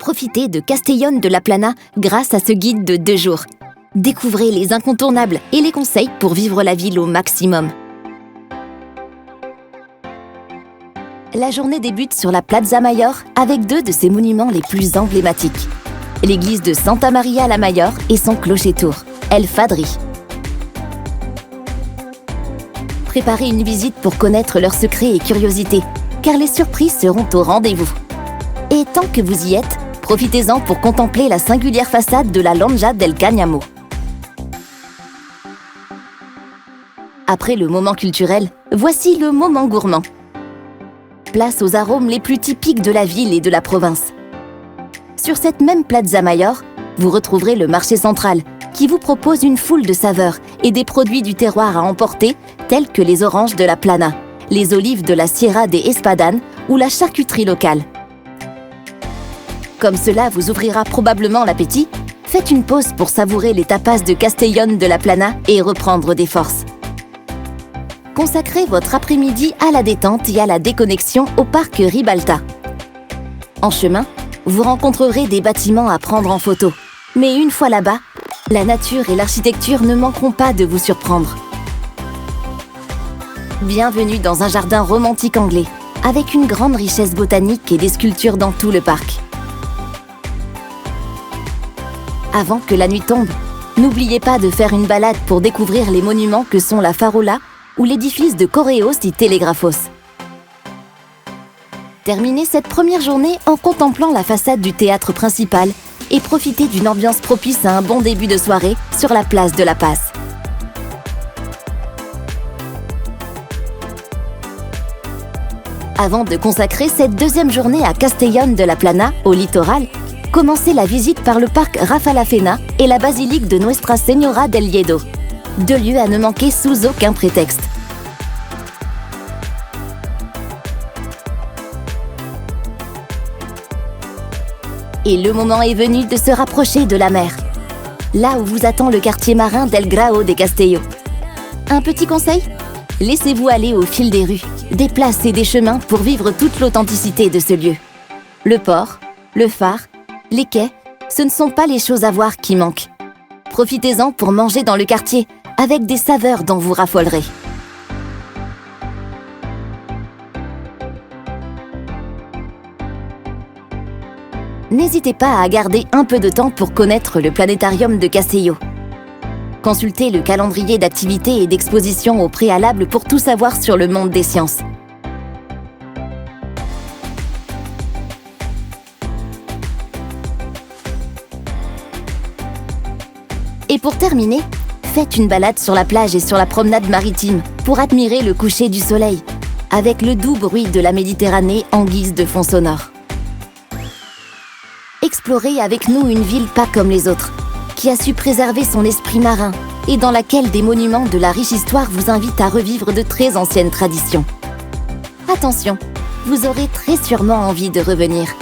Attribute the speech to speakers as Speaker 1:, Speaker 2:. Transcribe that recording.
Speaker 1: profiter de Castellón de la Plana grâce à ce guide de 2 jours. Découvrez les incontournables et les conseils pour vivre la ville au maximum. La journée débute sur la Plaza Mayor avec 2 de ses monuments les plus emblématiques. L'église de Santa Maria la Mayor et son clocher-tour, El Fadri. Préparez une visite pour connaître leurs secrets et curiosités, car les surprises seront au rendez-vous. Et tant que vous y êtes, profitez-en pour contempler la singulière façade de la Lonja del Cáñamo. Après le moment culturel, voici le moment gourmand. Place aux arômes les plus typiques de la ville et de la province. Sur cette même Plaza Mayor, vous retrouverez le marché central, qui vous propose une foule de saveurs et des produits du terroir à emporter, tels que les oranges de la Plana, les olives de la Sierra de Espadan ou la charcuterie locale. Comme cela vous ouvrira probablement l'appétit, faites une pause pour savourer les tapas de Castellón de la Plana et reprendre des forces. Consacrez votre après-midi à la détente et à la déconnexion au parc Ribalta. En chemin, vous rencontrerez des bâtiments à prendre en photo. Mais une fois là-bas, la nature et l'architecture ne manqueront pas de vous surprendre. Bienvenue dans un jardin romantique anglais, avec une grande richesse botanique et des sculptures dans tout le parc. Avant que la nuit tombe, n'oubliez pas de faire une balade pour découvrir les monuments que sont la Farola ou l'édifice de Correos y Telegrafos. Terminez cette première journée en contemplant la façade du théâtre principal et profitez d'une ambiance propice à un bon début de soirée sur la place de la Paz. Avant de consacrer cette deuxième journée à Castellón de la Plana, au littoral, commencez la visite par le parc Rafa la Fena et la basilique de Nuestra Señora del Lledó. 2 lieux à ne manquer sous aucun prétexte. Et le moment est venu de se rapprocher de la mer, là où vous attend le quartier marin d'El Grao de Castelló. Un petit conseil ? Laissez-vous aller au fil des rues, des places et des chemins pour vivre toute l'authenticité de ce lieu. Le port, le phare, les quais, ce ne sont pas les choses à voir qui manquent. Profitez-en pour manger dans le quartier, avec des saveurs dont vous raffolerez. N'hésitez pas à garder un peu de temps pour connaître le planétarium de Castelló. Consultez le calendrier d'activités et d'expositions au préalable pour tout savoir sur le monde des sciences. Et pour terminer, faites une balade sur la plage et sur la promenade maritime pour admirer le coucher du soleil, avec le doux bruit de la Méditerranée en guise de fond sonore. Explorez avec nous une ville pas comme les autres, qui a su préserver son esprit marin et dans laquelle des monuments de la riche histoire vous invitent à revivre de très anciennes traditions. Attention, vous aurez très sûrement envie de revenir.